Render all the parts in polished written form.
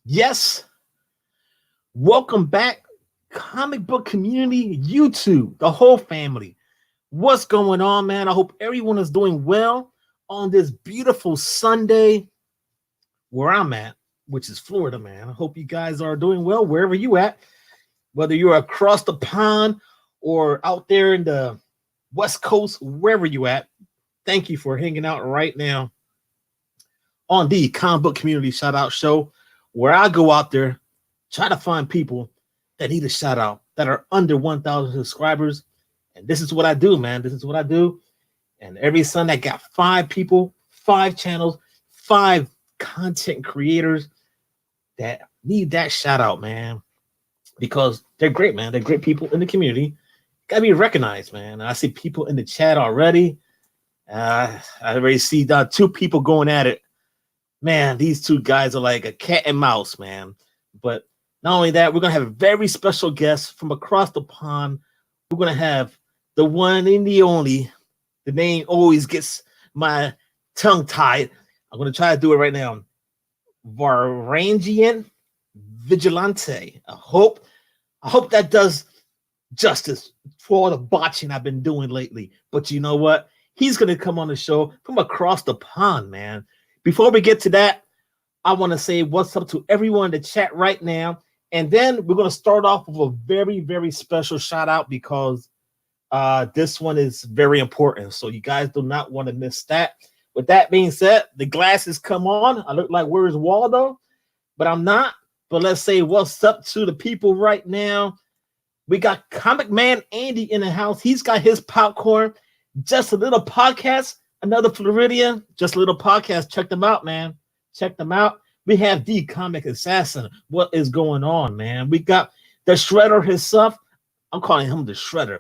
Yes, welcome back, comic book community, YouTube, the whole family. What's going on, man? I hope everyone is doing well on this beautiful Sunday where I'm at, which is Florida, man. I hope you guys are doing well wherever you at, whether you're across the pond or out there in the West Coast, wherever you at. Thank you for hanging out right now on the comic book community shout out show, where I go out there, try to find people that need a shout out that are under 1,000 subscribers. And this is what I do, man. This is what I do. And every Sunday, I got 5 people, 5 channels, 5 content creators that need that shout out, man, because they're great, man. They're great people in the community. Gotta be recognized, man. I see people in the chat already. I already see 2 people going at it. Man, these 2 guys are like a cat and mouse, man. But not only that, we're going to have a very special guest from across the pond. We're going to have the one and the only. The name always gets my tongue tied. I'm going to try to do it right now. Varangian Vigilante. I hope that does justice for all the botching I've been doing lately. But you know what? He's going to come on the show from across the pond, man. Before we get to that, I want to say what's up to everyone in the chat right now. And then we're going to start off with a very, very special shout out because this one is very important. So you guys do not want to miss that. With that being said, the glasses come on. I look like Where's Waldo, but I'm not. But let's say what's up to the people right now. We got Comic Man Andy in the house. He's got his popcorn. Just a Little Podcast. Another Floridian, Just a Little Podcast. Check them out, man. Check them out. We have the Comic Assassin. What is going on, man? We got the Shredder himself. I'm calling him the Shredder.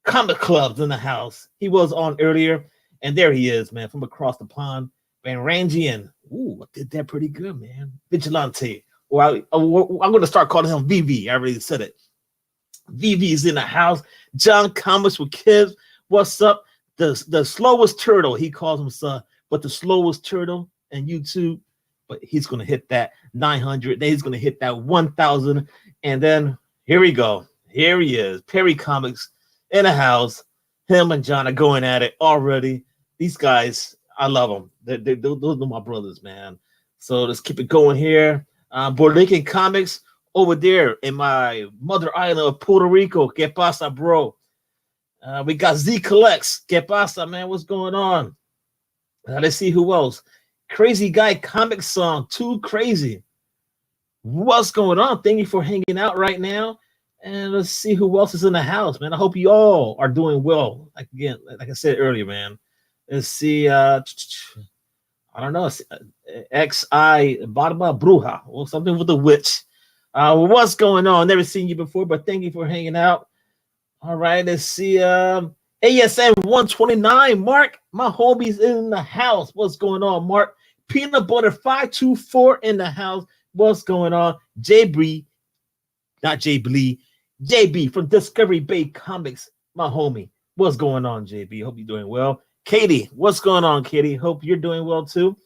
Comic Club's in the house. He was on earlier, and there he is, man, from across the pond. Vanrangian. Ooh, I did that pretty good, man. Vigilante. Well, I'm going to start calling him VV. I already said it. VV's in the house. John Comics with Kids. What's up? The slowest turtle, he calls himself, but the slowest turtle in YouTube. But he's going to hit that 900. Then he's going to hit that 1,000. And then here we go. Here he is. Perry Comics in the house. Him and John are going at it already. These guys, I love them. Those are my brothers, man. So let's keep it going here. Rican Comics over there in my mother island of Puerto Rico. Que pasa, bro? We got Z Collects. Que pasa, man? What's going on? Let's see who else. Crazy Guy Comic Song. Too crazy. What's going on? Thank you for hanging out right now. And let's see who else is in the house, man. I hope you all are doing well. Like I said earlier, man. Let's see. I don't know. XI Barba Bruja or something with the witch. What's going on? Never seen you before, but thank you for hanging out. All right, let's see. ASM 129, Mark, my homie's in the house. What's going on, Mark? Peanut Butter 524 in the house. What's going on? JB, not JB, JB from Discovery Bay Comics, my homie. What's going on, JB? Hope you're doing well. Katie, what's going on, Katie? Hope you're doing well too.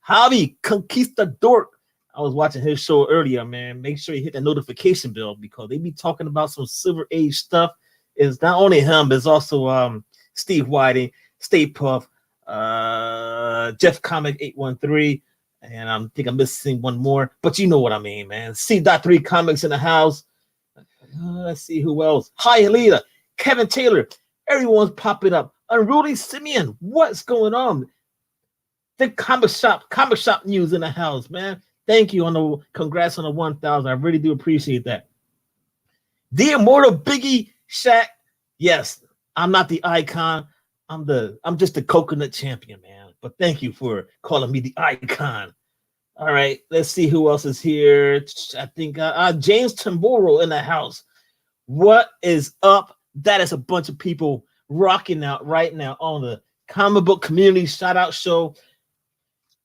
Javi Conquistador. I was watching his show earlier, man. Make sure you hit the notification bell because they be talking about some Silver Age stuff. It's not only him, but it's also Steve Whiting, Stay Puff, Jeff Comic 813, and I think I'm missing one more, but you know what I mean, man. C.3 Comics in the house. Let's see who else. Hi, Alita, Kevin Taylor. Everyone's popping up. Unruly Simeon, what's going on? The comic shop news in the house, man. Thank you congrats on the 1,000. I really do appreciate that. The Immortal Biggie Shaq. Yes, I'm not the icon. I'm just the coconut champion, man. But thank you for calling me the icon. All right, let's see who else is here. I think James Tamboro in the house. What is up? That is a bunch of people rocking out right now on the comic book community shout out show.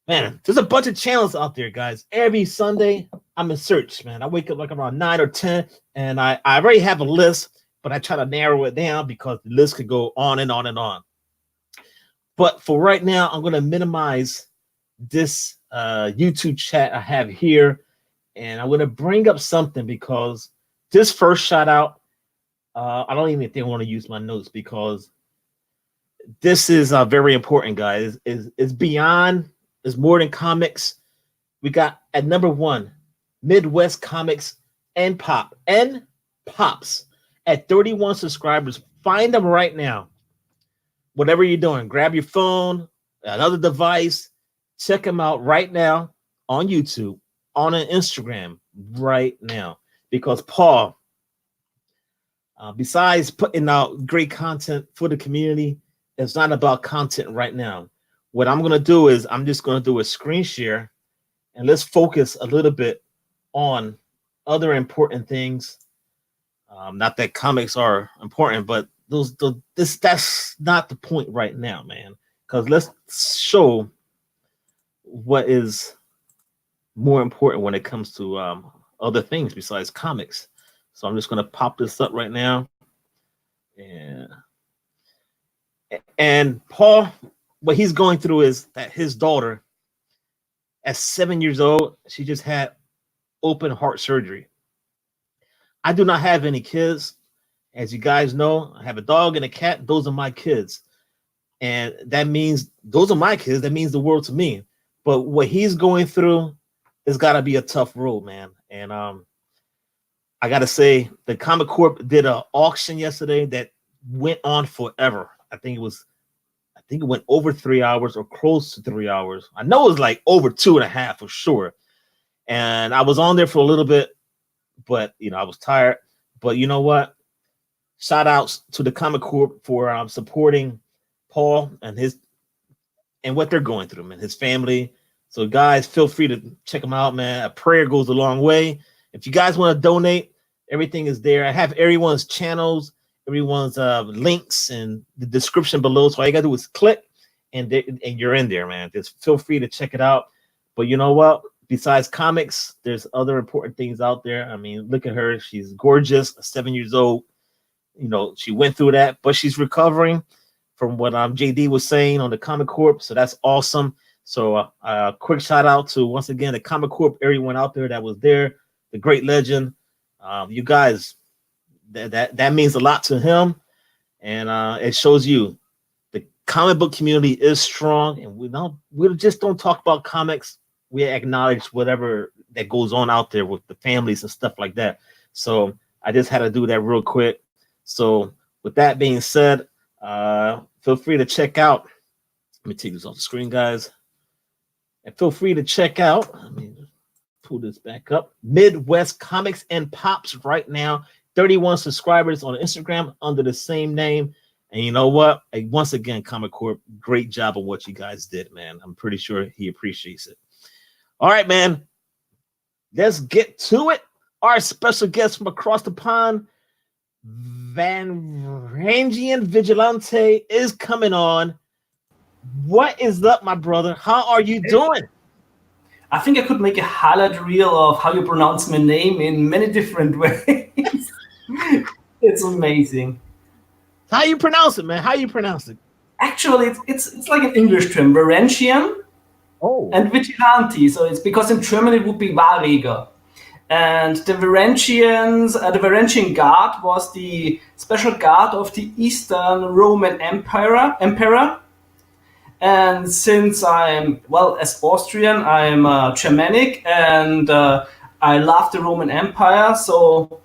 Man, there's a bunch of channels out there, guys. Every Sunday, I'm in search, man. I wake up like around 9 or 10, and I already have a list, but I try to narrow it down because the list could go on and on and on. But for right now, I'm going to minimize this YouTube chat I have here And I'm going to bring up something because this first shout out, I don't even think I want to use my notes because this is very important, guys. It's beyond, it's more than comics. We got at number 1, Midwest Comics and Pops at 31 subscribers. Find them right now. Whatever you're doing, grab your phone, another device, check them out right now on YouTube, on an Instagram right now. Because Paul, besides putting out great content for the community, it's not about content right now. What I'm going to do is I'm just going to do a screen share and let's focus a little bit on other important things. Not that comics are important, but that's not the point right now, man. Because let's show what is more important when it comes to other things besides comics. So I'm just going to pop this up right now. And Paul, what he's going through is that his daughter, at 7 years old, she just had open heart surgery. I do not have any kids. As you guys know, I have a dog and a cat. Those are my kids. And that means those are my kids. That means the world to me. But what he's going through has got to be a tough road, man. And I got to say, the Comic Corp did an auction yesterday that went on forever. I think it went over 3 hours or close to 3 hours. I know it was like over 2.5 for sure. And I was on there for a little bit, but I was tired. But you know what? Shout outs to the Comic Corp for supporting Paul and what they're going through, man, his family. So guys, feel free to check them out, man. A prayer goes a long way. If you guys want to donate, everything is there. I have everyone's channels, everyone's links in the description below. So all you gotta do is click and you're in there, man. Just feel free to check it out. But you know what? Besides comics, there's other important things out there. I mean, look at her. She's gorgeous, 7 years old. She went through that, but she's recovering from what JD was saying on the Comic Corp. So that's awesome. So a quick shout out to, once again, the Comic Corp, everyone out there that was there, the great legend. You guys, that means a lot to him. And it shows you the comic book community is strong. And we just don't talk about comics. We acknowledge whatever that goes on out there with the families and stuff like that. So I just had to do that real quick. So with that being said, feel free to check out. Let me take this off the screen, guys. And feel free to check out. Let me pull this back up. Midwest Comics and Pops right now. 31 subscribers on Instagram under the same name. And you know what? Once again, Comic Corp, great job on what you guys did, man. I'm pretty sure he appreciates it. All right, man. Let's get to it. Our special guest from across the pond, Vanrangian Vigilante, is coming on. What is up, my brother? How are you doing? I think I could make a highlight reel of how you pronounce my name in many different ways. It's amazing. How you pronounce it, man? How you pronounce it? Actually, it's like an English term, Varangian and Vigilante. So it's because in German it would be Varela. And the Varangians, the Varangian Guard was the special guard of the Eastern Roman Emperor. And since I'm, as Austrian, I'm Germanic, and I love the Roman Empire, so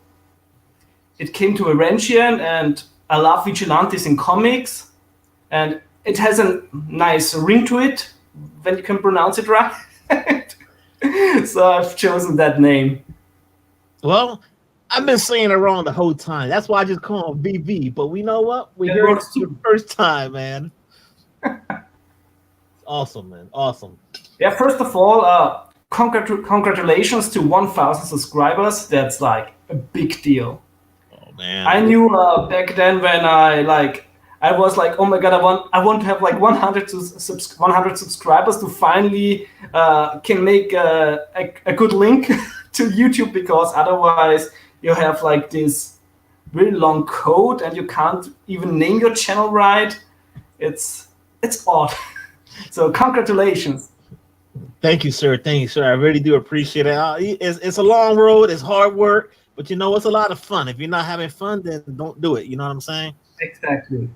it came to Varangian, and I love vigilantes in comics, and it has a nice ring to it, when you can pronounce it right. So I've chosen that name. Well, I've been saying it wrong the whole time. That's why I just call him VV. But we know what? We heard it the first time, man. Awesome, man. Awesome. Yeah, first of all, congratulations to 1,000 subscribers. That's like a big deal. Oh, man. I knew back then when I was like, oh my God, I want to have like 100 subscribers to finally can make a good link to YouTube, because otherwise you have like this really long code and you can't even name your channel right. It's odd. So congratulations. Thank you, sir. Thank you, sir. I really do appreciate it. It's a long road. It's hard work, but it's a lot of fun. If you're not having fun, then don't do it. You know what I'm saying? Exactly.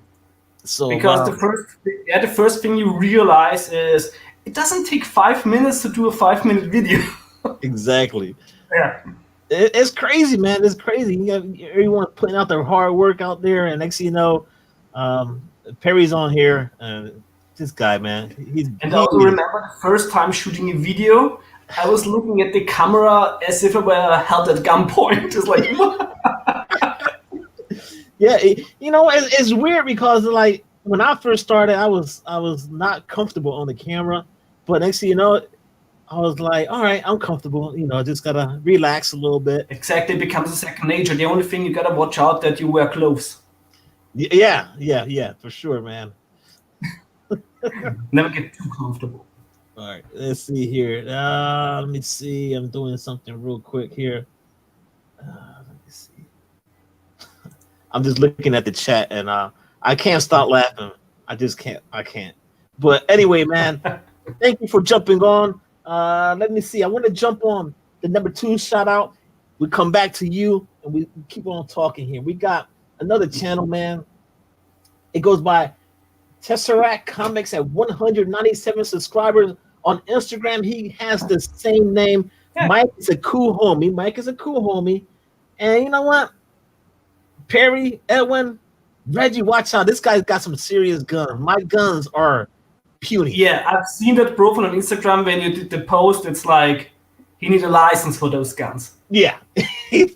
So because the first thing you realize is it doesn't take 5 minutes to do a 5-minute video. Exactly. Yeah. It's crazy, man. It's crazy. You got everyone putting out their hard work out there, and next thing you know, Perry's on here. This guy, man. I also remember the first time shooting a video, I was looking at the camera as if I were held at gunpoint. It's like, yeah, it's weird because like when I first started, I was not comfortable on the camera, but next thing you know, I was like, all right, I'm comfortable. Just gotta relax a little bit. Exactly, it becomes a second nature. The only thing you gotta watch out that you wear clothes. Yeah, for sure, man. Never get too comfortable. All right, let's see here. Let me see. I'm doing something real quick here. Let me see. I'm just looking at the chat, and I can't stop laughing. I just can't. I can't. But anyway, man, thank you for jumping on. Let me see. I want to jump on the number 2 shout out. We come back to you, and we keep on talking here. We got another channel, man. It goes by Tesseract Comics at 197 subscribers on Instagram. He has the same name. Yeah. Mike is a cool homie. And you know what? Perry, Edwin, Reggie, watch out. This guy's got some serious guns. My guns are puny. Yeah, I've seen that profile on Instagram when you did the post. It's like he needs a license for those guns. Yeah,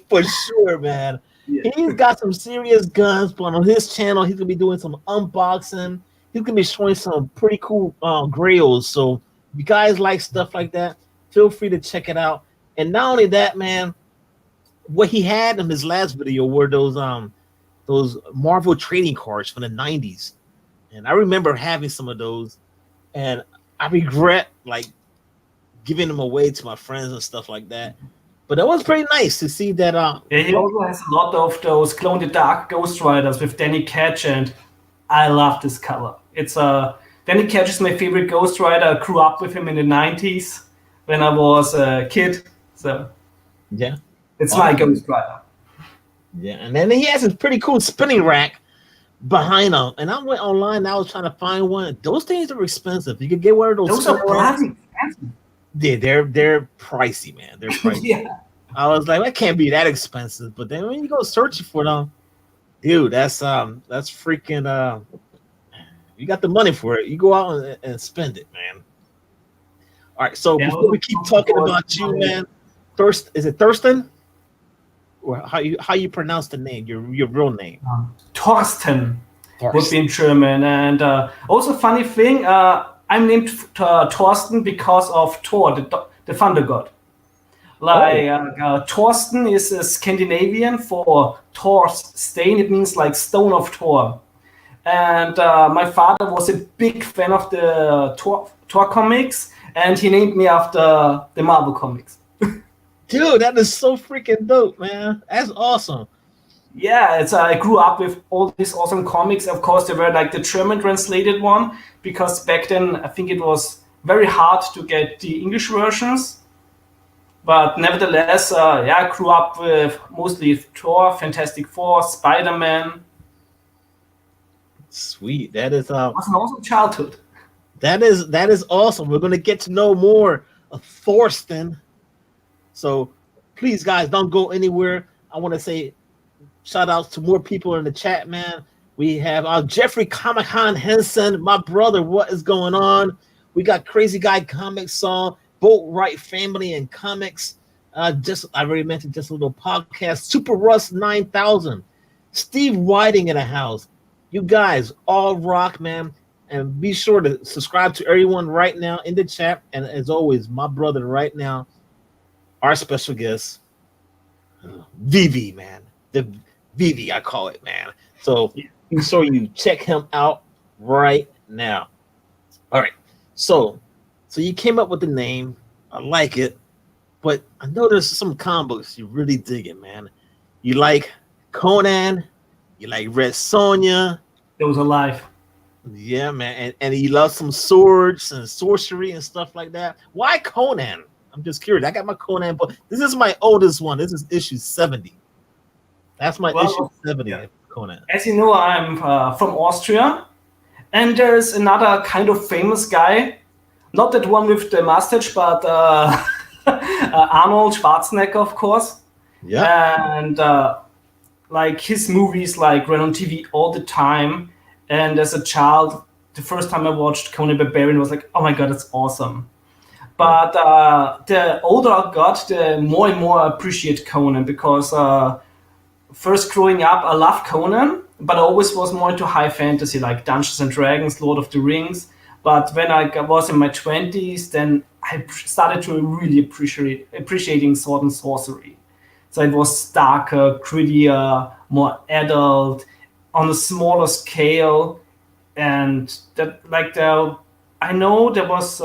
for sure, man. Yeah. He's got some serious guns, but on his channel, he's gonna be doing some unboxing. He's gonna be showing some pretty cool grails. So if you guys like stuff like that, feel free to check it out. And not only that, man, what he had in his last video were those Marvel trading cards from the 90s. And I remember having some of those, and I regret like giving them away to my friends and stuff like that. But it was pretty nice to see that. Yeah, he also has a lot of those Glow in the Dark Ghost Riders with Danny Ketch, and I love this cover. It's Danny Ketch is my favorite Ghost Rider. I grew up with him in the 90s when I was a kid. So yeah, it's my Ghost Rider. Yeah, and then he has a pretty cool spinning rack behind him. And I went online and I was trying to find one. Those things are expensive. You could get one of those. Those are expensive. Yeah, they're pricey, man. They're pricey. Yeah. I was like, that can't be that expensive. But then when you go searching for them, dude, that's freaking you got the money for it. You go out and spend it, man. All right, so before we keep talking about you, man, is it Thurston? Or how you pronounce the name, your real name? Thorsten would be in German. And also funny thing, I'm named Thorsten because of Thor, the thunder god. Thorsten is a Scandinavian for Thor's stain. It means like stone of Thor. And my father was a big fan of the Thor comics, and he named me after the Marvel comics. Dude, that is so freaking dope, man. That's awesome. Yeah, I grew up with all these awesome comics. Of course, they were like the German translated one, because back then I think it was very hard to get the English versions. But nevertheless, I grew up with mostly Thor, Fantastic Four, Spider-Man. Sweet. That is it was an awesome childhood. That is awesome. We're gonna get to know more of Thorsten. So please, guys, don't go anywhere. I want to say shout outs to more people in the chat, man. We have Jeffrey Comic-Con Henson, my brother. What is going on? We got Crazy Guy Comics Song, Boat Right Family and Comics. I already mentioned just a little podcast. Super Russ 9000, Steve Whiting in the house. You guys all rock, man. And be sure to subscribe to everyone right now in the chat. And as always, my brother right now, our special guest, Vivi, man. The Vivi, I call it, man. So be sure you check him out right now. All right. So you came up with the name. I like it. But I know there's some comic books you really dig it, man. You like Conan. You like Red Sonja. Those are live. Yeah, man, and he loves some swords and sorcery and stuff like that. Why Conan? I'm just curious. I got my Conan book. This is my oldest one. This is issue 70. That's my issue 70 of Conan. As you know, I'm from Austria, and there's another kind of famous guy, not that one with the mustache, but Arnold Schwarzenegger, of course. Yeah. And like his movies like ran on TV all the time. And as a child, the first time I watched Conan the Barbarian was like, oh my god, it's awesome. But the older I got, the more and more I appreciate Conan, because first growing up, I loved Conan, but I always was more into high fantasy, like Dungeons and Dragons, Lord of the Rings. But when I was in my 20s, then I started to really appreciating sword and sorcery. So it was darker, grittier, more adult, on a smaller scale. And that, like, I know there was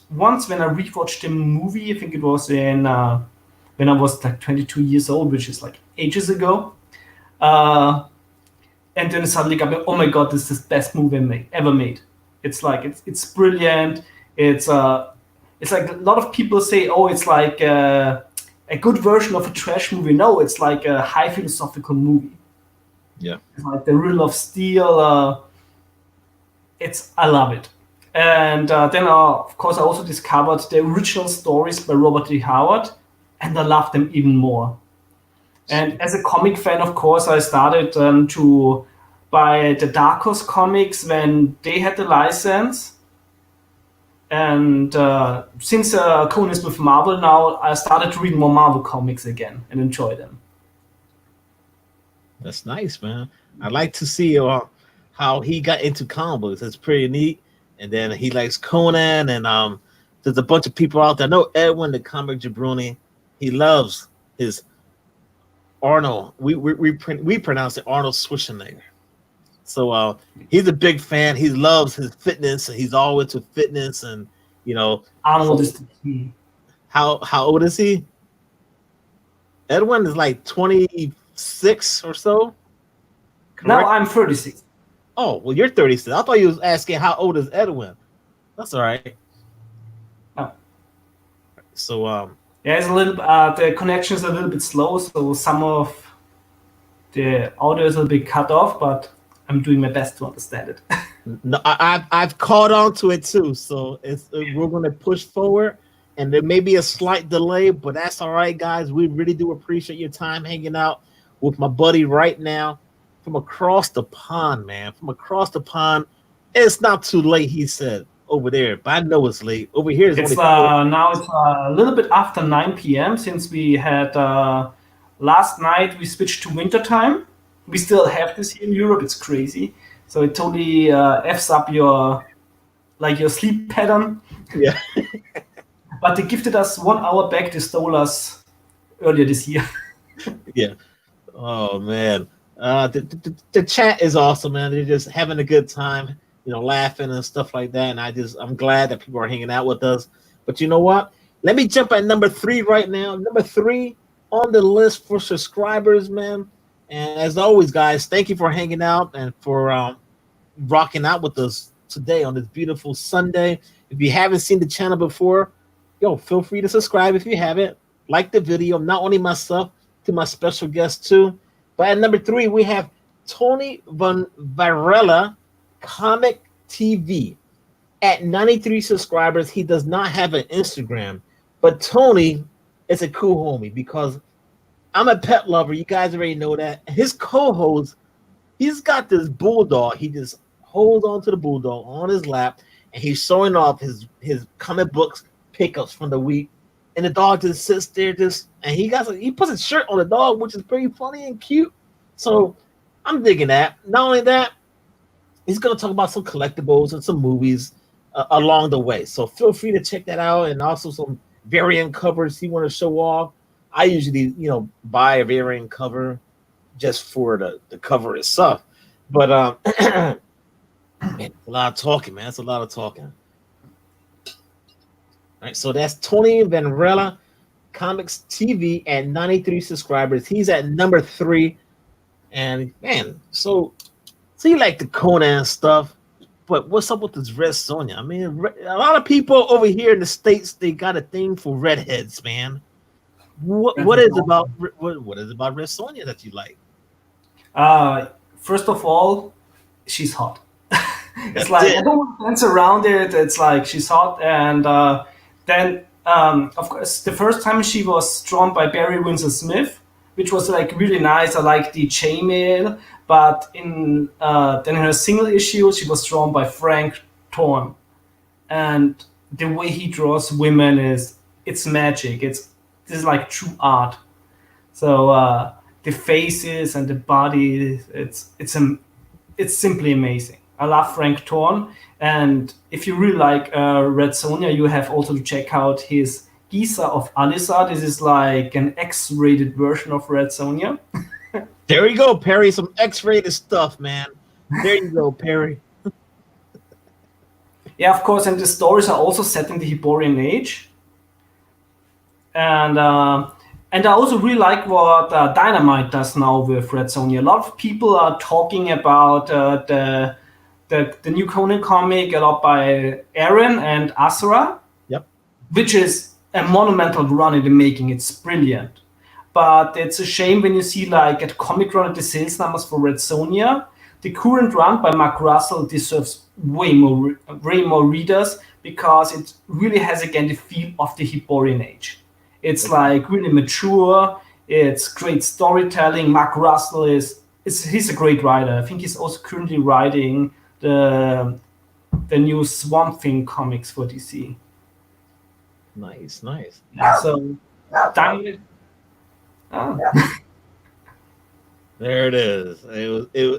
once when I rewatched the movie, I think it was in when I was like 22 years old, which is like ages ago. And then suddenly got me, oh my god, this is the best movie ever made. It's like it's brilliant. It's like a lot of people say, oh, it's like a good version of a trash movie. No, it's like a high philosophical movie. Yeah, it's like the Riddle of Steel. I love it. And then, of course, I also discovered the original stories by Robert E. Howard, and I love them even more. And as a comic fan, of course, I started to buy the Dark Horse comics when they had the license. And since Conan is with Marvel now, I started to read more Marvel comics again and enjoy them. That's nice, man. I'd like to see how he got into comic books. It's pretty neat. And then he likes Conan, and there's a bunch of people out there. I know Edwin, the comic jabroni, he loves his Arnold. We pronounce it Arnold Schwarzenegger. So he's a big fan. He loves his fitness, and he's all into fitness. And Arnold is the key. How old is he? Edwin is like 26 or so. Correct? No, I'm 36. Oh, well, you're 36. I thought you was asking how old is Edwin. That's all right. Oh. So yeah, it's a little. The connection is a little bit slow, so some of the audio is a little bit cut off, but I'm doing my best to understand it. No, I've caught on to it too. So we're going to push forward, and there may be a slight delay, but that's all right, guys. We really do appreciate your time hanging out with my buddy right now from across the pond, man. From across the pond. It's not too late, he said over there, but I know it's late. Over here is it's now it's a little bit after 9 p.m. since we had last night we switched to winter time. We still have this here in Europe. It's crazy. So it totally f's up your sleep pattern. Yeah. But they gifted us 1 hour back. They stole us earlier this year. Yeah. Oh man. The chat is awesome, man. They're just having a good time, laughing and stuff like that. And I'm glad that people are hanging out with us. But you know what? Let me jump at number 3 right now. Number 3 on the list for subscribers, man. And as always, guys, thank you for hanging out and for rocking out with us today on this beautiful Sunday. If you haven't seen the channel before, feel free to subscribe if you haven't. Like the video, not only myself, to my special guest too. But at number 3, we have Tony Varela, ComicTV. At 93 subscribers, he does not have an Instagram. But Tony is a cool homie because I'm a pet lover. You guys already know that. His co-host, he's got this bulldog. He just holds on to the bulldog on his lap, and he's showing off his comic books pickups from the week. And the dog just sits there, and he puts a shirt on the dog, which is pretty funny and cute. So I'm digging that. Not only that, he's gonna talk about some collectibles and some movies along the way. So feel free to check that out, and also some variant covers he want to show off. I usually, buy a variant cover just for the cover itself. But man, a lot of talking, man. That's a lot of talking. All right, so that's Tony Vanrella, Comics TV at 93 subscribers. He's at number 3. And man, so you like the Conan stuff. But what's up with this Red Sonja? I mean, a lot of people over here in the States, they got a thing for redheads, man. What is about Red Sonja that you like? First of all, she's hot. It's like I don't want to dance around it. It's like she's hot, and then of course the first time she was drawn by Barry Windsor Smith, which was like really nice. I like the chainmail, but in then in her single issue she was drawn by Frank Thorne, and the way he draws women it's magic. This is like true art. So the faces and the body, it's simply amazing. I love Frank Thorne, and if you really like Red Sonja, you have also to check out his Gisa of Alisa. This is like an X-rated version of Red Sonja. There you go, Perry. Some X-rated stuff, man. There you go, Perry. Yeah, of course, and the stories are also set in the Hyborian Age. And I also really like what Dynamite does now with Red Sonja. A lot of people are talking about the new Conan comic, a lot by Aaron and Asura. Yep. Which is a monumental run in the making. It's brilliant. But it's a shame when you see like at Comic Run at the sales numbers for Red Sonja. The current run by Mark Russell deserves way more readers because it really has again the feel of the Hyborian Age. It's like really mature. It's great storytelling. Mark Russell he's a great writer. I think he's also currently writing the new Swamp Thing comics for DC. Nice. So, there it is.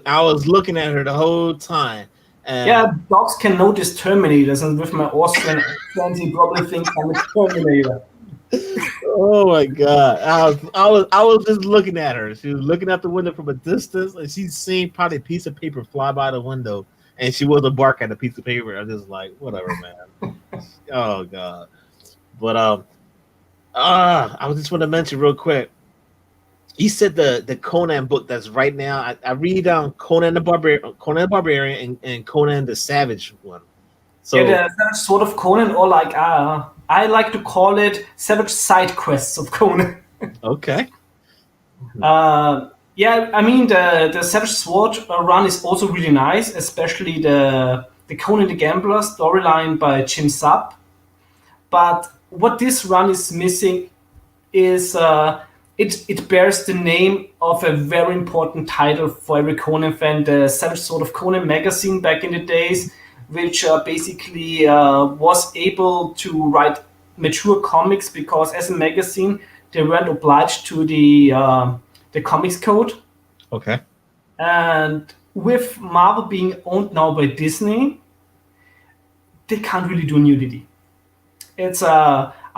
I was looking at her the whole time. Yeah, dogs can notice Terminators, and with my Austrian accent, he probably thinks I'm a Terminator. Oh my god! I was just looking at her. She was looking out the window from a distance, and she's seen probably a piece of paper fly by the window, and she was a bark at a piece of paper. I'm just like, whatever, man. Oh god! But I just want to mention real quick. You said the Conan book that's right now. I read Conan the Barbarian, and Conan the Savage one. So yeah, the sort of Conan, or like I like to call it Savage side quests of Conan. Okay. Yeah, I mean the Savage Sword run is also really nice, especially the Conan the Gambler storyline by Jim Sapp. But what this run is missing is it bears the name of a very important title for every Conan fan, the Savage Sword of Conan magazine back in the days, which basically was able to write mature comics because as a magazine they weren't obliged to the comics code. Okay. And with Marvel being owned now by Disney, they can't really do nudity. It's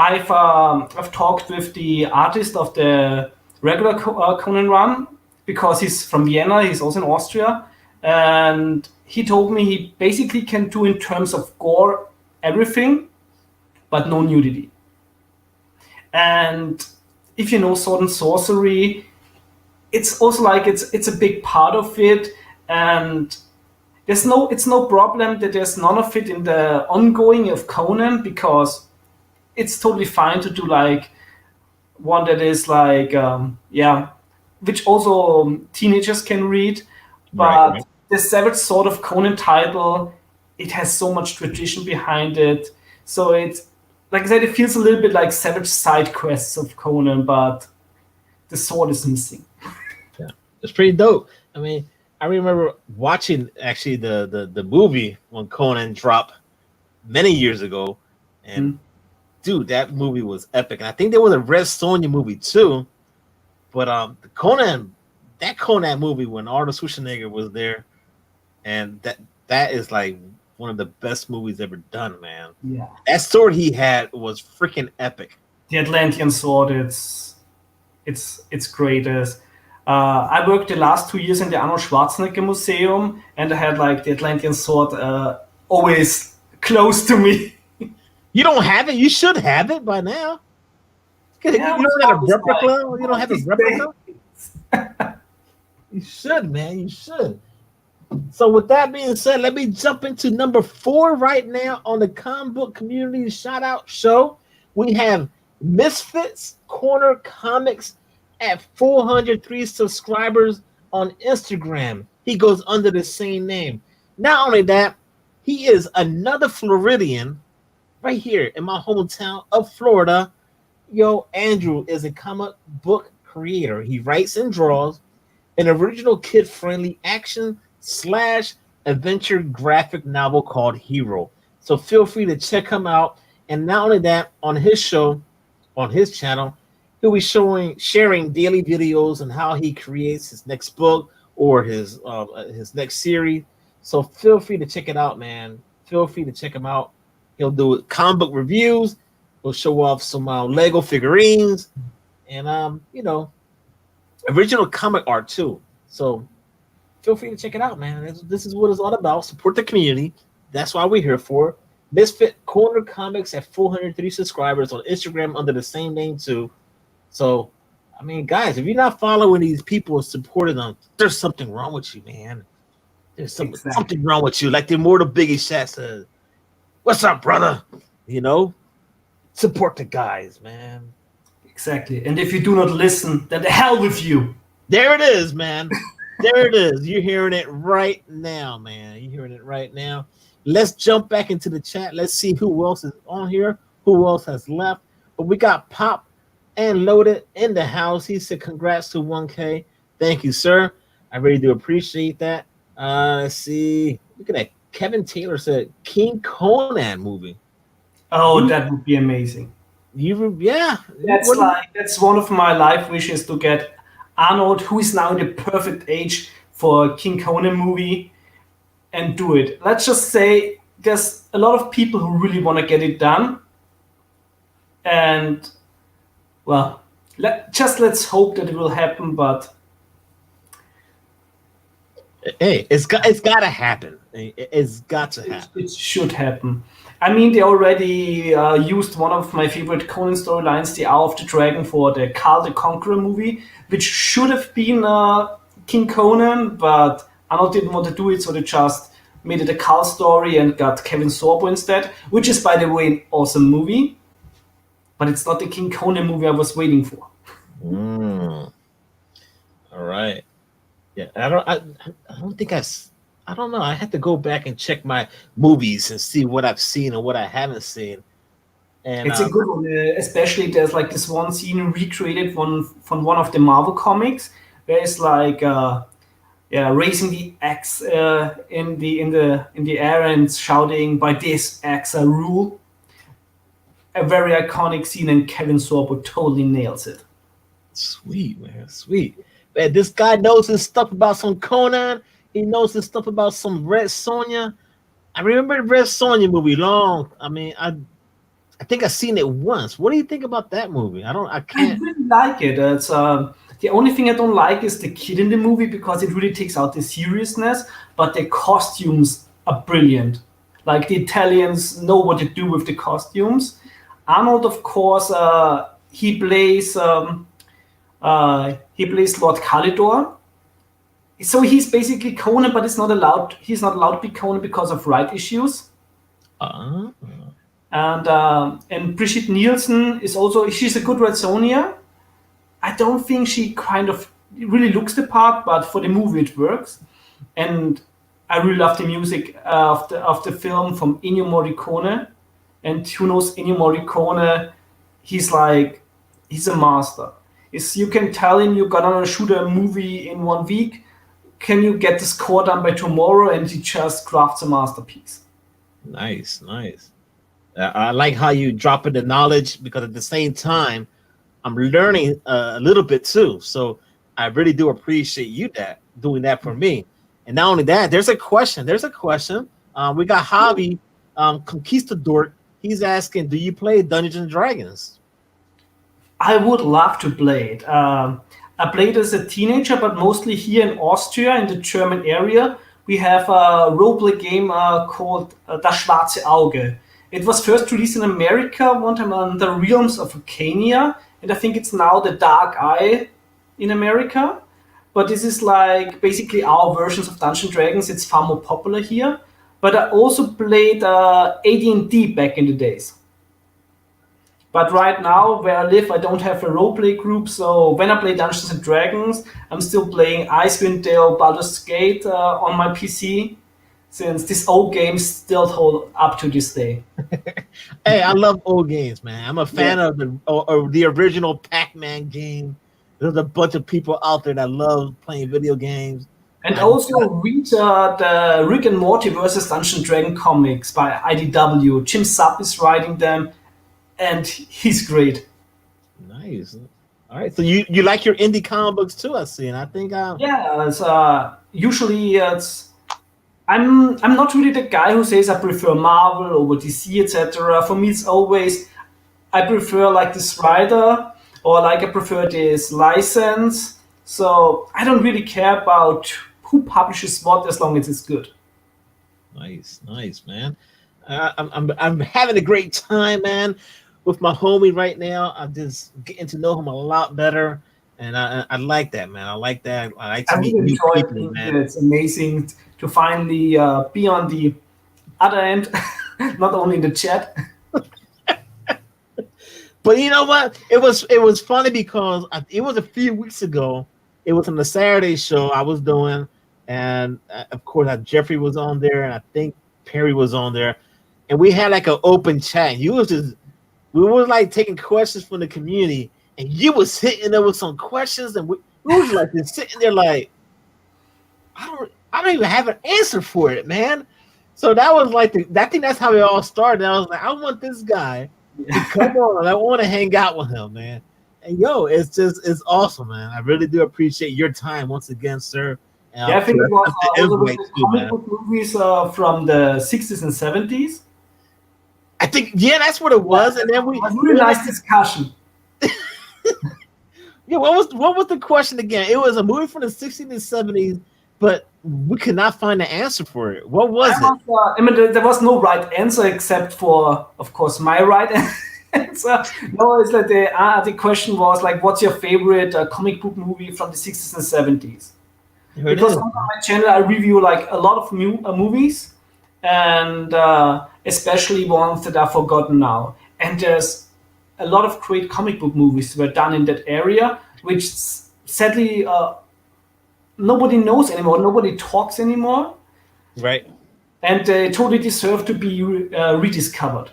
I've talked with the artist of the regular Conan run because he's from Vienna. He's also in Austria, and he told me he basically can do in terms of gore everything, but no nudity. And if you know sword and sorcery, it's also like it's a big part of it, and it's no problem that there's none of it in the ongoing of Conan because it's totally fine to do like one that is like which also teenagers can read, but right. The Savage Sword of Conan title, it has so much tradition behind it, so it's like I said, it feels a little bit like Savage side quests of Conan, but the sword is missing. Yeah, it's pretty dope. I mean, I remember watching actually the movie when Conan dropped many years ago, and dude, that movie was epic. And I think there was a Red Sonja movie too, but the Conan movie when Arnold Schwarzenegger was there, and that is like one of the best movies ever done, man. Yeah, that sword he had was freaking epic. The Atlantean sword, it's great. I worked the last 2 years in the Arnold Schwarzenegger Museum, and I had like the Atlantean sword always close to me. You don't have it? You should have it by now. You don't have a replica? You don't have a replica? You should, man. You should. So with that being said, let me jump into number 4 right now on the comic book community shout out show. We have Misfits Corner Comics at 403 subscribers on Instagram. He goes under the same name. Not only that, he is another Floridian right here in my hometown of Florida. Yo, Andrew is a comic book creator. He writes and draws an original kid-friendly action / adventure graphic novel called Hero. So feel free to check him out. And not only that, on his show, on his channel, he'll be sharing daily videos on how he creates his next book or his next series. So feel free to check it out, man. Feel free to check him out. He'll do comic book reviews. He'll show off some Lego figurines and original comic art too. So feel free to check it out, man. This is what it's all about. Support the community. That's why we're here for. Misfit Corner Comics at 403 subscribers on Instagram under the same name too. So, I mean, guys, if you're not following these people and supporting them, there's something wrong with you, man. There's something wrong with you. Like the Immortal Biggie Shat says, "What's up, brother?" Support the guys, man. Exactly. And if you do not listen, then the hell with you. There it is, man. There it is. You're hearing it right now, man. You're hearing it right now. Let's jump back into the chat. Let's see who else is on here, who else has left. But we got Pop and Loaded in the house. He said, congrats to 1K. Thank you, sir. I really do appreciate that. Let's see. Look at that. Kevin Taylor said, King Conan movie. Oh, that would be amazing. That's one of my life wishes, to get Arnold, who is now in the perfect age for a King Conan movie, and do it. Let's just say there's a lot of people who really want to get it done. And, well, let's hope that it will happen, but... Hey, it's got to happen. It's got to happen. It should happen. I mean, they already used one of my favorite Conan storylines, the Hour of the Dragon, for the Karl the Conqueror movie, which should have been King Conan, but Arnold didn't want to do it, so they just made it a Karl story and got Kevin Sorbo instead, which is, by the way, an awesome movie, but it's not the King Conan movie I was waiting for. All right. Yeah, I don't know. I had to go back and check my movies and see what I've seen and what I haven't seen. And it's a good one, especially there's like this one scene recreated from one of the Marvel comics, where it's like raising the axe in the air and shouting, "By this axe I rule." A very iconic scene, and Kevin Sorbo totally nails it. Sweet, man, sweet. Man, this guy knows his stuff about some Conan. He knows his stuff about some Red Sonja. I remember the Red Sonja movie I think I've seen it once. What do you think about that movie? I really like it. It's the only thing I don't like is the kid in the movie, because it really takes out the seriousness, but the costumes are brilliant. Like, the Italians know what to do with the costumes. Arnold, of course, he plays Lord Kalidor. So he's basically Conan, but he's not allowed to be Conan because of right issues. And Brigitte Nielsen is also, she's a good Red Sonja. I don't think she kind of really looks the part, but for the movie it works. And I really love the music of the film from Ennio Morricone. And who knows Ennio Morricone? He's a master. You can tell him you're gonna shoot a movie in 1 week. Can you get the score done by tomorrow? And he just crafts a masterpiece. Nice. I like how you drop in the knowledge, because at the same time, I'm learning a little bit too. So I really do appreciate you doing that for me. And not only that, there's a question. We got Javi Conquistador. He's asking, do you play Dungeons and Dragons? I would love to play it. I played as a teenager, but mostly here in Austria, in the German area. We have a roleplay game called Das Schwarze Auge. It was first released in America one time on the Realms of Arcania, and I think it's now the Dark Eye in America. but this is like basically our versions of Dungeons and Dragons. It's far more popular here. But I also played AD&D back in the days. But right now, where I live, I don't have a roleplay group. So when I play Dungeons and Dragons, I'm still playing Icewind Dale, Baldur's Gate on my PC, since these old games still hold up to this day. Hey, I love old games, man. I'm a fan of the original Pac-Man game. There's a bunch of people out there that love playing video games. And also read the Rick and Morty versus Dungeon Dragon comics by IDW. Jim Sub is writing them, and he's great. Nice. All right, so you like your indie comic books too, I see, and I think usually it's I'm not really the guy who says I prefer Marvel over DC, etc. For me, it's always I prefer like this writer or like I prefer this license. So I don't really care about who publishes what as long as it's good. Nice, man. I'm having a great time, man, with my homie right now. I'm just getting to know him a lot better, and I like that, man. I like that. I like to meet new people, man. It's amazing to finally be on the other end, not only in the chat. But you know what? It was funny because it was a few weeks ago. It was on the Saturday show I was doing, and of course Jeffrey was on there, and I think Perry was on there, and we had like an open chat. We were like taking questions from the community, and you was hitting there with some questions, and we was like just sitting there like, I don't even have an answer for it, man. So that was like I think that's how it all started. I was like, I want this guy to come on. I want to hang out with him, man. And it's awesome, man. I really do appreciate your time once again, sir. And I think it was comic book movies from the 60s and 70s. I think, that's what it was. And then it was a really nice discussion. What was the question again? It was a movie from the 60s and 70s, but we could not find the answer for it. What was it? There was no right answer except for, of course, my right answer. No, it's like the question was like, what's your favorite comic book movie from the 60s and 70s? Because on my channel, I review like a lot of movies, and especially ones that are forgotten now. And there's a lot of great comic book movies were done in that area, which sadly nobody knows anymore. Nobody talks anymore. Right. And they totally deserve to be rediscovered.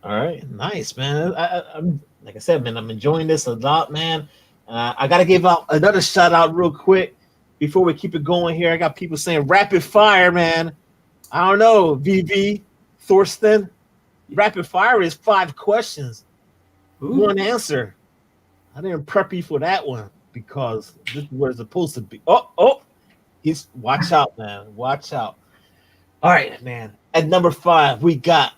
All right, nice, man. I'm like I said, man, I'm enjoying this a lot, man. I got to give out another shout out real quick before we keep it going here. I got people saying rapid fire, man. I don't know, VV, Thorsten. Rapid fire is 5 questions, 1 answer. I didn't prep you for that one because this is where it's supposed to be. Watch out, man. Watch out. All right, man. At number 5, we got.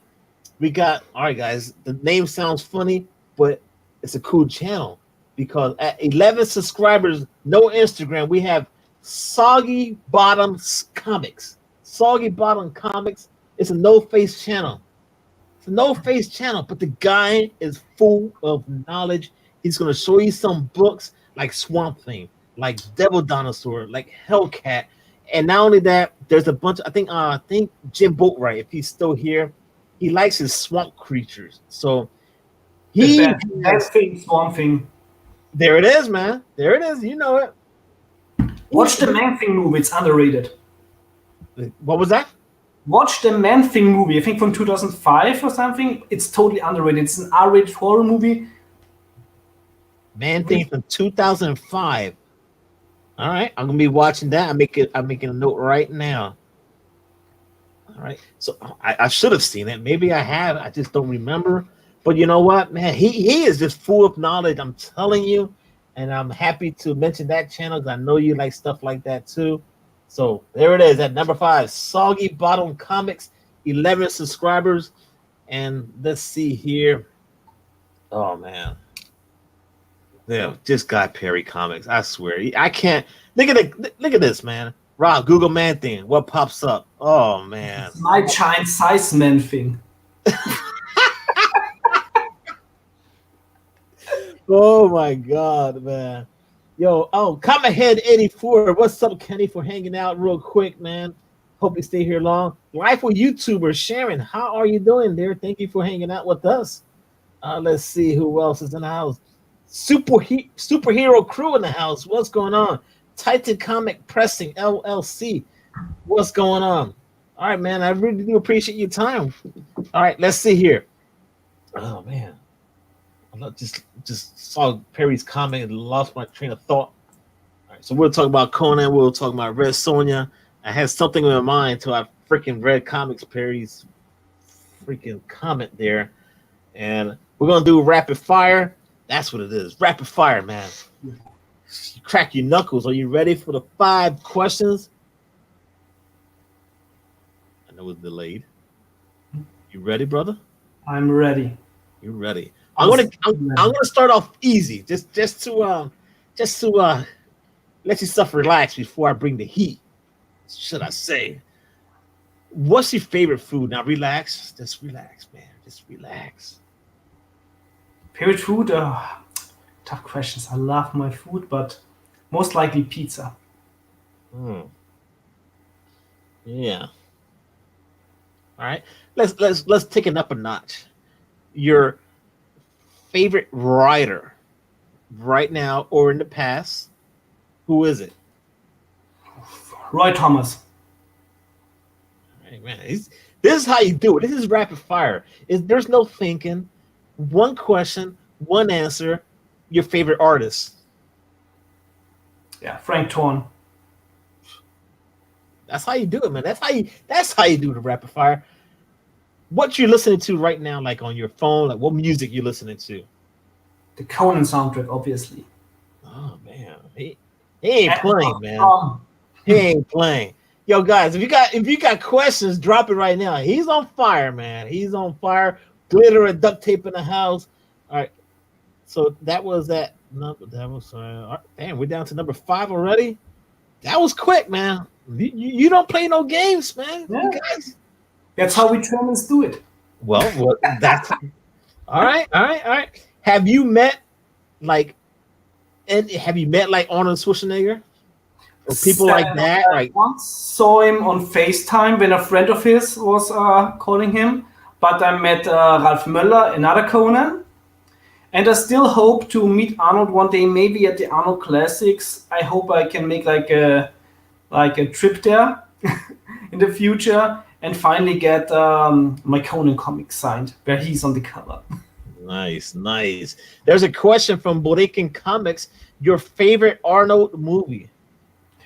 All right, guys. The name sounds funny, but it's a cool channel. Because at 11 subscribers, no Instagram, we have Soggy Bottom Comics. Soggy Bottom Comics. It's a no-face channel. It's a no-face channel, but the guy is full of knowledge. He's going to show you some books like Swamp Thing, like Devil Dinosaur, like Hellcat. And not only that, there's a bunch. I think Jim Boatwright, if he's still here, he likes his swamp creatures. So Swamp Thing. There it is, man. There it is. You know it. Watch the Man-Thing movie. It's underrated. What was that? Watch the Man-Thing movie. I think from 2005 or something. It's totally underrated. It's an R-rated horror movie. Man-Thing from 2005. All right, I'm gonna be watching that. I'm making a note right now. All right, so I should have seen it. Maybe I have. I just don't remember. But you know what, man? He is just full of knowledge. I'm telling you, and I'm happy to mention that channel because I know you like stuff like that too. So there it is at number 5, Soggy Bottom Comics, 11 subscribers, and let's see here. Oh man, yeah, just got Perry Comics. I swear, I can't. Look at this, man. Rob, Google Man-Thing. What pops up? Oh man, it's my giant size Man-Thing. Oh my God, man. Yo, oh, come ahead, 84. What's up, Kenny, for hanging out real quick, man? Hope you stay here long. Life with YouTuber Sharon, how are you doing there? Thank you for hanging out with us. Let's see who else is in the house. Superhero crew in the house. What's going on? Titan Comic Pressing LLC. What's going on? All right, man. I really do appreciate your time. All right, let's see here. Oh man, I just saw Perry's comment and lost my train of thought. All right, so we'll talk about Conan. We'll talk about Red Sonja. I had something in my mind until I freaking read comics Perry's freaking comment there, and we're gonna do rapid fire. That's what it is. Rapid fire, man. You crack your knuckles. Are you ready for the 5 questions? I know it's delayed. You ready, brother? I'm ready. You're ready. I'm gonna start off easy, just to let yourself relax before I bring the heat. Should I say? What's your favorite food? Now relax. Just relax, man. Just relax. Favorite food? Tough questions. I love my food, but most likely pizza. Yeah. All right. Let's take it up a notch. Your favorite writer right now or in the past? Who is it? Roy Thomas. Hey, man, this is how you do it. This is rapid fire. There's no thinking. One question, one answer. Your favorite artist? Yeah, Frank Thorne. That's how you do it, man. That's how you do the rapid fire. What you listening to right now, like on your phone? Like what music you listening to? The Conan soundtrack, obviously. Oh man, he ain't playing, man. He ain't playing. Yo, guys, if you got questions, drop it right now. He's on fire, man. He's on fire. Glitter and duct tape in the house. All right. So that was that. No, that was damn. We're down to number 5 already. That was quick, man. You don't play no games, man. Yeah. You guys. That's how we Germans do it. Well, that's all right. Have you met like Arnold Schwarzenegger or people like that? I once saw him on FaceTime when a friend of his was calling him. But I met Ralph Möller, another Conan, and I still hope to meet Arnold one day, maybe at the Arnold Classics. I hope I can make like a trip there in the future and finally get my Conan comic signed, where he's on the cover. Nice. There's a question from Rican Comics. Your favorite Arnold movie?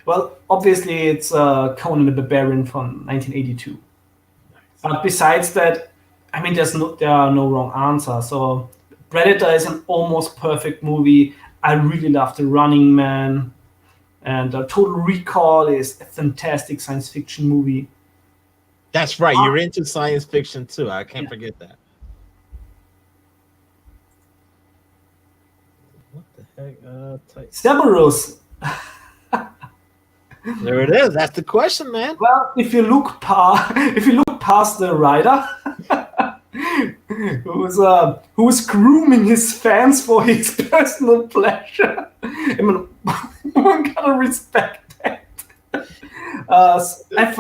Well, obviously it's Conan the Barbarian from 1982. Nice. But besides that, I mean, there are no wrong answers. So Predator is an almost perfect movie. I really love The Running Man. And Total Recall is a fantastic science fiction movie. That's right. You're into science fiction too. I can't forget that. What the heck? Cerberus. There it is. That's the question, man. Well, if you look past the writer, who's grooming his fans for his personal pleasure, I mean, one gotta respect that. I've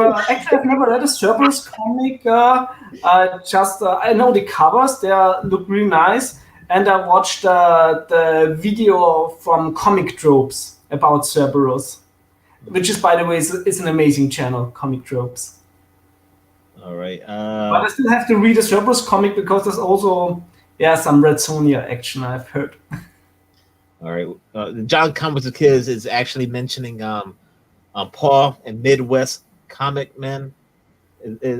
never read a Cerberus comic. I know the covers; they look really nice, and I watched the video from Comic Tropes about Cerberus, which is, by the way, is an amazing channel, Comic Tropes. All right. But I still have to read a Cerberus comic because there's also some Red Sonja action, I've heard. All right. John Comics with Kids is actually mentioning Paul and Midwest Comic Men.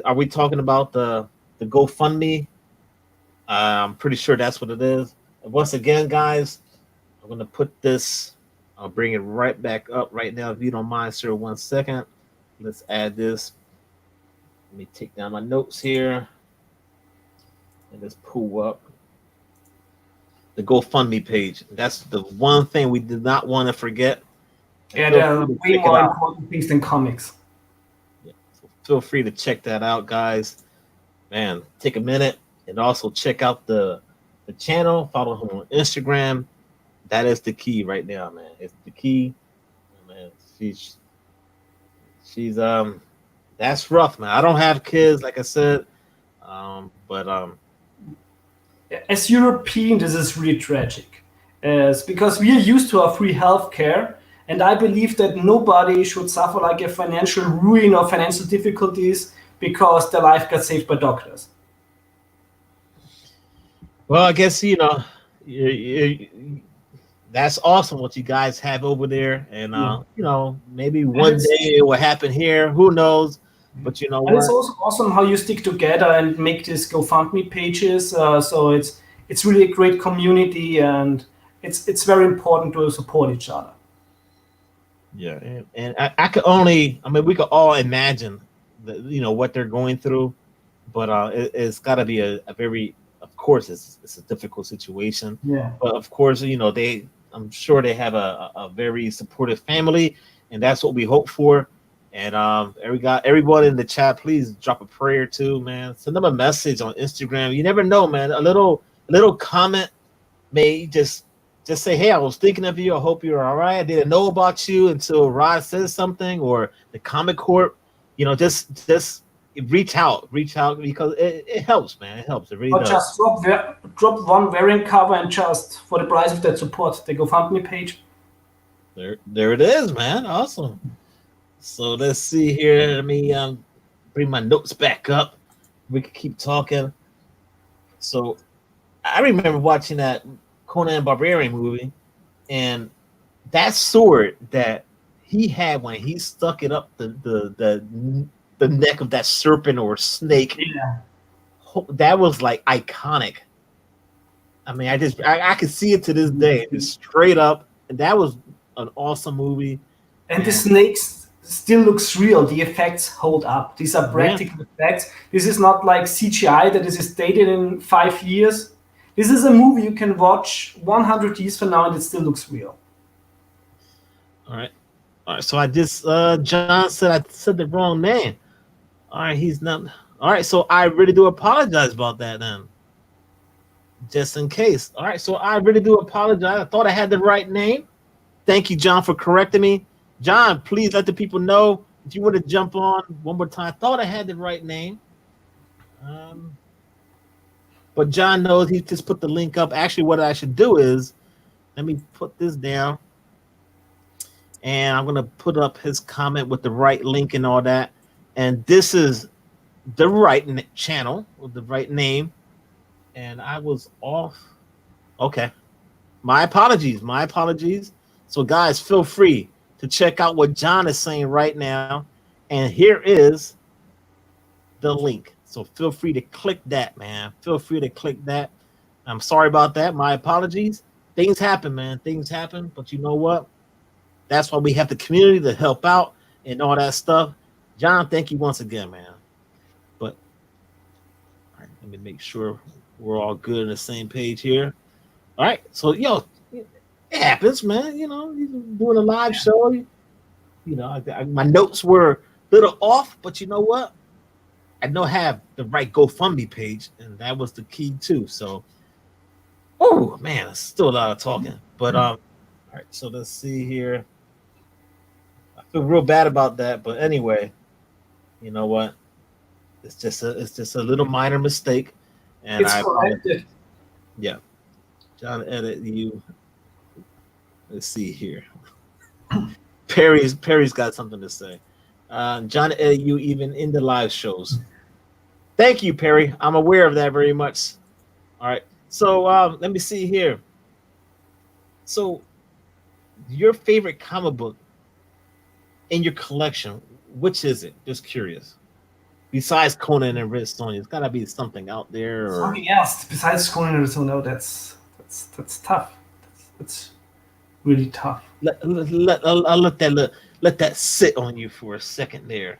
Are we talking about the GoFundMe? I'm pretty sure that's what it is. And once again, guys, I'm going to put this. I'll bring it right back up right now, if you don't mind, sir. 1 second. Let's add this. Let me take down my notes here. And let's pull up the GoFundMe page. That's the one thing we did not want to forget. Yeah, there are way more important things than comics. Yeah, so feel free to check that out, guys. Man, take a minute and also check out the channel. Follow him on Instagram. That is the key right now, man. It's the key, man. She's that's rough, man. I don't have kids, like I said, but as European, this is really tragic. Because we are used to our free healthcare, and I believe that nobody should suffer like a financial ruin or financial difficulties because their life got saved by doctors. well, I guess that's awesome what you guys have over there, and maybe one day it will happen here. Who knows? But you know what? It's also awesome how you stick together and make these GoFundMe pages. So it's really a great community, and it's very important to support each other. Yeah, and I could only, I mean, we could all imagine, what they're going through, but it's got to be a very, of course, it's a difficult situation. Yeah. But of course, I'm sure they have a very supportive family, and that's what we hope for. And everyone in the chat, please drop a prayer too, man. Send them a message on Instagram. You never know, man. A little comment may just say, hey, I was thinking of you. I hope you're all right. I didn't know about you until Rod says something, or the Comic Corp. Just reach out because it helps, man. It helps. It really does. Just drop one variant cover, and just for the price of that, support the GoFundMe page. There it is, man. Awesome. So let's see here. Let me bring my notes back up. We can keep talking. So I remember watching that Conan the Barbarian movie, and that sword that he had when he stuck it up the neck of that serpent or snake, that was like iconic. I mean, I can see it to this day, just straight up. And that was an awesome movie. And the snakes still looks real. The effects hold up. These are practical effects. This is not like CGI that is dated in 5 years. This is a movie you can watch 100 years from now and it still looks real. All right. So I just John said I said the wrong name. All right, he's not. All right, so I really do apologize about that then. Just in case. All right, so I really do apologize. I thought I had the right name. Thank you, John, for correcting me. John, please let the people know if you want to jump on one more time. I thought I had the right name. But John knows he just put the link up. Actually, what I should do is, let me put this down. And I'm going to put up his comment with the right link and all that. And this is the right channel with the right name. And I was off. Okay. My apologies. So, guys, feel free to check out what John is saying right now. And here is the link. So feel free to click that, man. Feel free to click that. I'm sorry about that. My apologies. Things happen, man. Things happen. But you know what? That's why we have the community to help out and all that stuff. John, thank you once again, man. But all right, let me make sure we're all good on the same page here. All right. So, it happens, man. You're doing a live show. My notes were a little off, but you know what? I know I have the right GoFundMe page, and that was the key too. So, oh man, it's still a lot of talking. But all right, so let's see here. I feel real bad about that, but anyway, you know what? It's just a little minor mistake, and it's corrected. Yeah, John, edit you. Let's see here. Perry's got something to say. John, edit you even in the live shows. Thank you, Perry. I'm aware of that very much. All right. So let me see here. So your favorite comic book in your collection, which is it? Just curious. Besides Conan and Red Sonja, it's got to be something out there. Or something else besides Conan and Red Sonja. No, that's tough. That's really tough. I'll let that sit on you for a second there.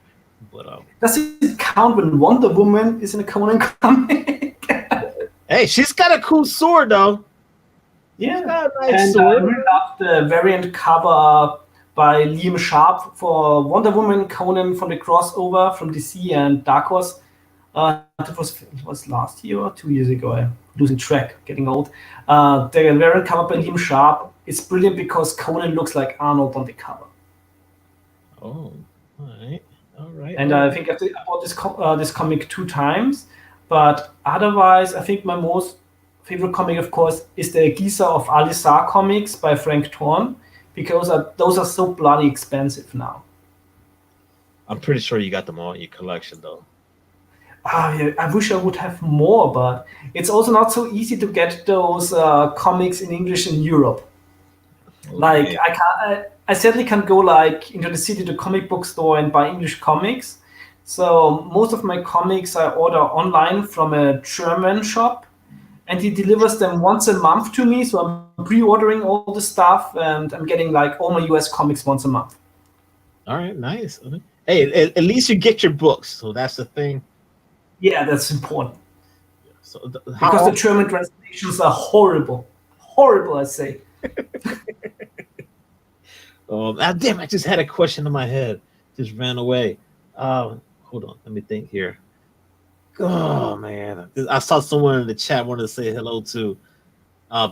But does it count when Wonder Woman is in a Conan comic? Hey, she's got a cool sword though. Yeah, and I really love the variant cover by Liam Sharp for Wonder Woman Conan from the crossover from DC and Dark Horse. It was last year or 2 years ago. losing track, getting old. The variant cover by Liam Sharp is brilliant because Conan looks like Arnold on the cover. Oh, all right. And I think I bought this comic 2 times, but otherwise, I think my most favorite comic, of course, is the Geezer of Alisar comics by Frank Thorne, because those are so bloody expensive now. I'm pretty sure you got them all in your collection, though. Yeah, I wish I would have more, but it's also not so easy to get those comics in English in Europe. Okay. Like I sadly can't go like into the city to comic book store and buy English comics. So most of my comics I order online from a German shop, and he delivers them once a month to me. So I'm pre-ordering all the stuff, and I'm getting like all my US comics once a month. All right, nice. Hey, at least you get your books, so that's the thing. Yeah, that's important. So because the German translations are horrible, I say. Oh, damn! I just had a question in my head, just ran away. Hold on, let me think here. Oh man, I saw someone in the chat wanted to say hello to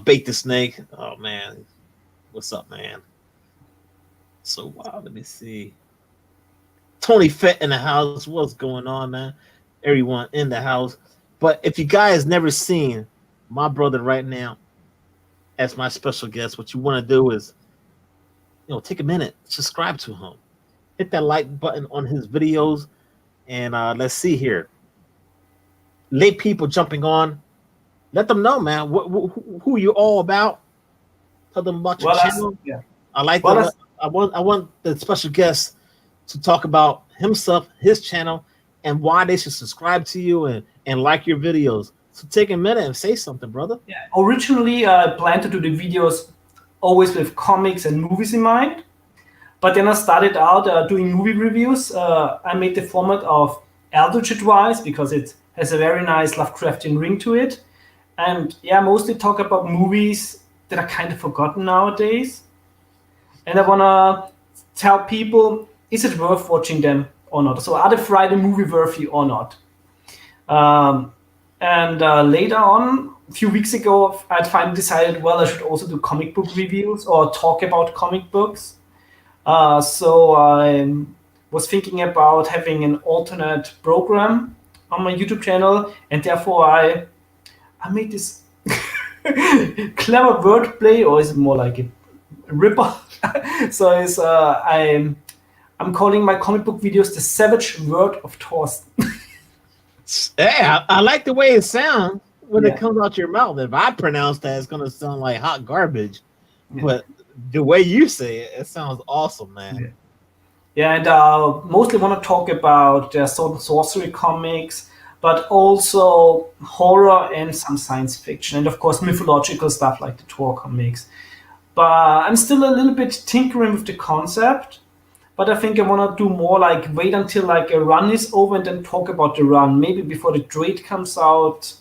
Bake the Snake. Oh man, what's up, man? So wow, let me see. Tony Fett in the house. What's going on, man? Everyone in the house. But if you guys never seen my brother right now as my special guest, what you want to do is, take a minute, subscribe to him, hit that like button on his videos, and let's see here. Late people jumping on, let them know, man, who you all about. Tell them about your channel. Yeah. I want the special guest to talk about himself, his channel, and why they should subscribe to you and like your videos. So take a minute and say something, brother. Yeah. Originally, I planned to do the videos always with comics and movies in mind. But then I started out doing movie reviews. I made the format of Eldritch Advice because it has a very nice Lovecraftian ring to it. And yeah, mostly talk about movies that are kind of forgotten nowadays. And I want to tell people, is it worth watching them or not? So are the Friday movie worthy or not? Later on, a few weeks ago, I'd finally decided, well, I should also do comic book reviews or talk about comic books. So I was thinking about having an alternate program on my YouTube channel, and therefore I made this clever wordplay, or is it more like a ripper? So it's I'm calling my comic book videos the Savage Word of Thorsten. Yeah, I like the way it sounds when it comes out your mouth. If I pronounce that, it's gonna sound like hot garbage. Yeah. But the way you say it, it sounds awesome, man. Yeah, and mostly want to talk about sword and sorcery comics, but also horror and some science fiction, and of course mythological stuff like the Thor comics. But I'm still a little bit tinkering with the concept. But I think I want to do more like wait until like a run is over and then talk about the run, maybe before the trade comes out.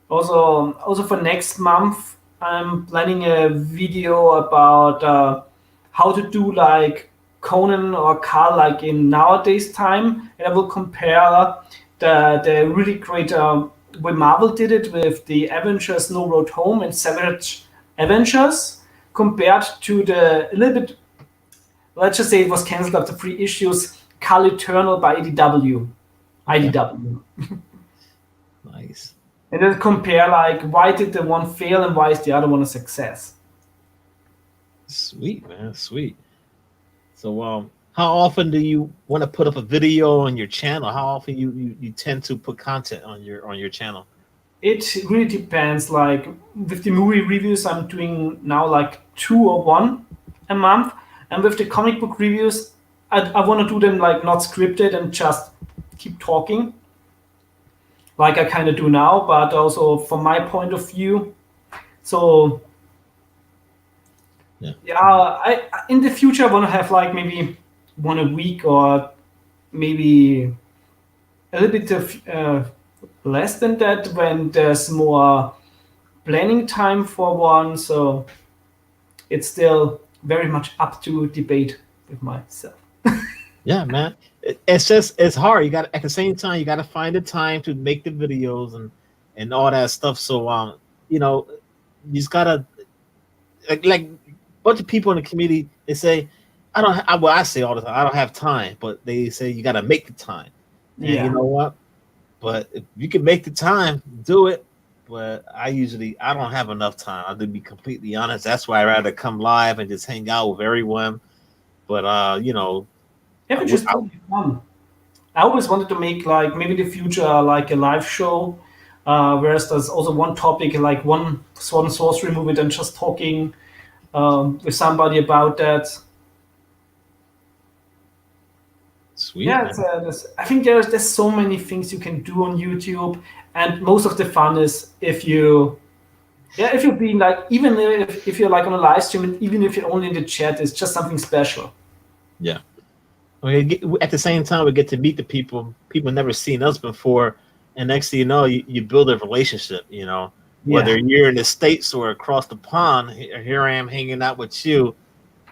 Also for next month, I'm planning a video about how to do like Conan or Carl like in nowadays time, and I will compare the really great way Marvel did it with the Avengers No Road Home and Savage Avengers compared to the a little bit. Let's just say it was cancelled after 3 issues. Carl Eternal by IDW. Nice. And then compare like why did the one fail and why is the other one a success. Sweet, man, sweet. So how often do you want to put up a video on your channel? How often you tend to put content on your channel? It really depends. Like with the movie reviews, I'm doing now like 2 or 1 a month. And with the comic book reviews, I want to do them like not scripted and just keep talking, like I kind of do now, but also from my point of view. So I in the future I want to have like maybe 1 a week or maybe a little bit of less than that when there's more planning time for one. So it's still very much up to debate with myself. Yeah, man. It's hard. You got at the same time you got to find the time to make the videos, and and all that stuff. So you know, you just gotta like a bunch of people in the community. They say, I don't. Well, I say all the time, I don't have time, but they say you gotta make the time. And you know what? But if you can make the time, do it. But I don't have enough time. I'll be completely honest. That's why I rather come live and just hang out with everyone. But you know, which is totally fun. I always wanted to make like maybe in the future like a live show, whereas there's also one topic like one sword and sorcery movie, then just talking with somebody about that. Sweet. Yeah, I think there's so many things you can do on YouTube, and most of the fun is if you're being like, even if you're like on a live stream, and even if you're only in the chat, it's just something special. Yeah. At the same time, we get to meet the people never seen us before, and next thing you know, you build a relationship. You know, whether you're in the States or across the pond, here I am hanging out with you,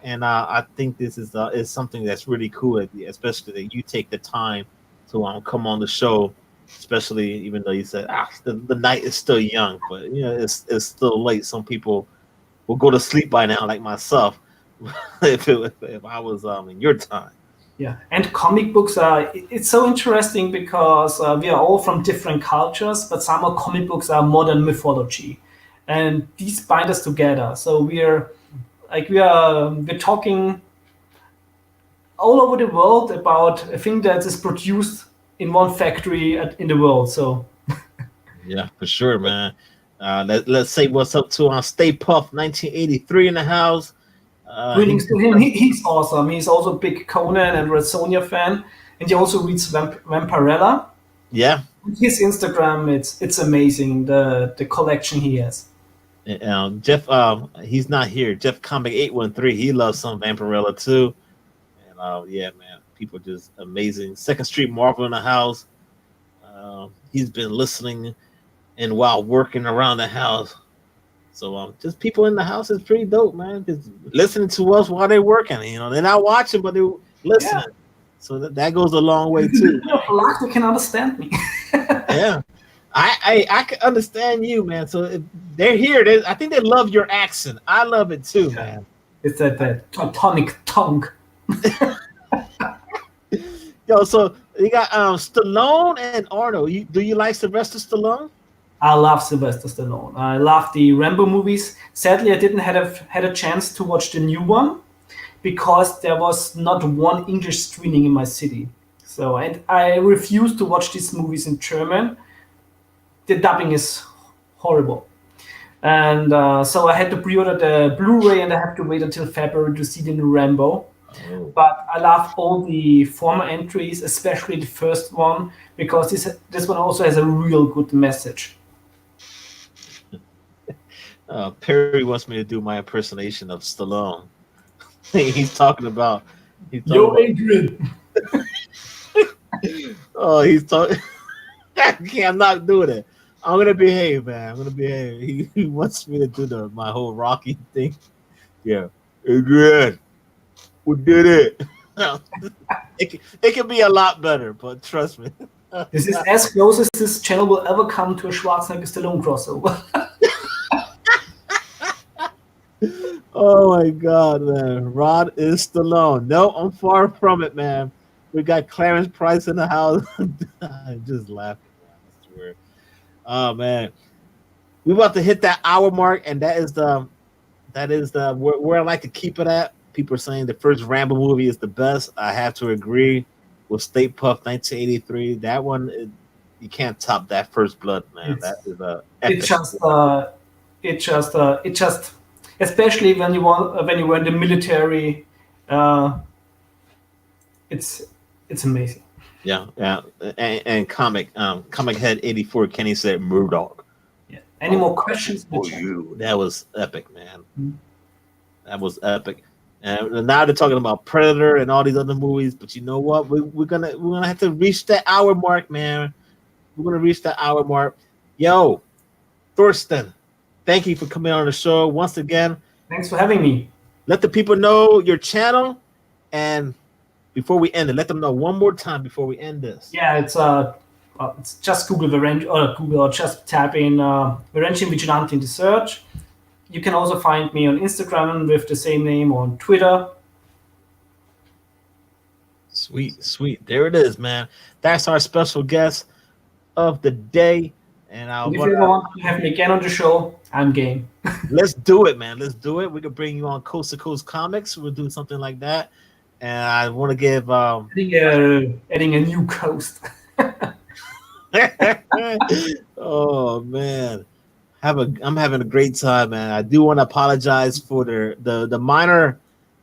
and I think this is something that's really cool, especially that you take the time to come on the show, especially even though you said the night is still young, but you know it's still late. Some people will go to sleep by now, like myself, if I was in your time. Yeah, and comic books it's so interesting because we are all from different cultures, but somehow comic books are modern mythology, and these bind us together. So we're talking all over the world about a thing that is produced in one factory in the world. So yeah, for sure, man. Let's say what's up to Stay Puff 1983 in the house. Greetings to him. He's awesome. He's also a big Conan and Red Sonja fan, and he also reads Varela. Yeah. His Instagram, it's amazing, the collection he has. Jeff, he's not here. Jeff Comic 813, he loves some Vampirella too. And yeah, man, people just amazing. Second Street Marvel in the house. He's been listening and while working around the house. So just people in the house is pretty dope, man. Just listening to us while they're working. You know, they're not watching, but they're listening. Yeah. So that goes a long way too. They can understand me. Yeah, I can understand you, man. So if they're here. I think they love your accent. I love it too, man. It's that Teutonic tongue. Yo, so you got Stallone and Arnold. Do you like Sylvester Stallone? I love Sylvester Stallone. I love the Rambo movies. Sadly, I didn't had a chance to watch the new one because there was not one English screening in my city. So I refuse to watch these movies in German. The dubbing is horrible. And so I had to pre-order the Blu-ray and I have to wait until February to see the new Rambo. Oh. But I love all the former entries, especially the first one, because this one also has a real good message. Perry wants me to do my impersonation of Stallone. He's talking about. Yo, Adrian. Oh, he's talking. I'm not doing it. I'm gonna behave, man. I'm gonna behave. He wants me to do my whole Rocky thing. Yeah, Adrian, we did it. It can be a lot better, but trust me. This is as close as this channel will ever come to a Schwarzenegger Stallone crossover. Oh my God, man. Rod is Stallone. No, I'm far from it, man. We got Clarence Price in the house. I'm just laughing, man. I swear. Oh man. We're about to hit that hour mark, and that is the where I like to keep it at. People are saying the first Rambo movie is the best. I have to agree with State Puff 1983. That one, you can't top that First Blood, man. That is it just especially when you were in the military, it's amazing. Yeah. And Comic Head 84, Kenny said Murdoch. Yeah. Any more questions? That was epic, man. Mm-hmm. That was epic. And now they're talking about Predator and all these other movies, but you know what? We're gonna have to reach that hour mark, man. We're gonna reach that hour mark. Yo, Thorsten, thank you for coming on the show once again. Thanks for having me. Let the people know your channel, and before we end it, let them know one more time before we end this. Yeah, it's it's just Google Google or just type in Varangian Vigilante in the search. You can also find me on Instagram with the same name, or on Twitter. Sweet, sweet. There it is, man. That's our special guest of the day. And if you want to have me again on the show, I'm game. Let's do it, man. Let's do it. We could bring you on Coast to Coast Comics. We'll do something like that. And I want to give adding a new coast. Oh man, I'm having a great time, man. I do want to apologize for the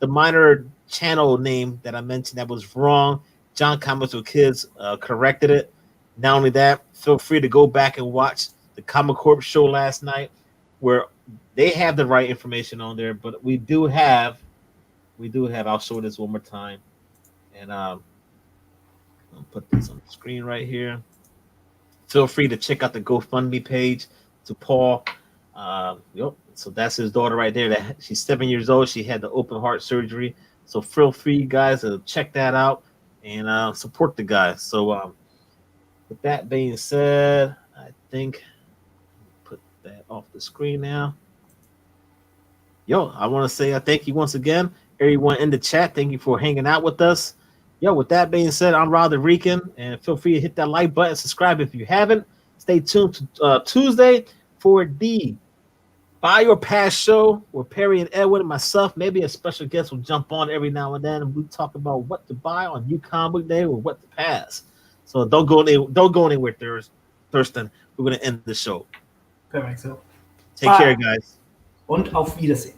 minor channel name that I mentioned that was wrong. John Comics with Kids corrected it. Not only that, feel free to go back and watch the Comic Corp show last night, where they have the right information on there. But we do have. I'll show this one more time, and I'll put this on the screen right here. Feel free to check out the GoFundMe page to Paul. So that's his daughter right there. That she's 7 years old. She had the open heart surgery. So feel free, guys, to check that out and support the guy. So with that being said, I think put that off the screen now. I want to say thank you once again, everyone in the chat. Thank you for hanging out with us. With that being said, I'm Rob the Rican, and feel free to hit that like button, subscribe if you haven't. Stay tuned to Tuesday for the Buy Your Pass show with Perry and Edwin and myself. Maybe a special guest will jump on every now and then, and we talk about what to buy on New Comic Day or what to pass. So don't go anywhere, Thurston. We're going to end the show. Perfect. So take care, guys. Und auf Wiedersehen.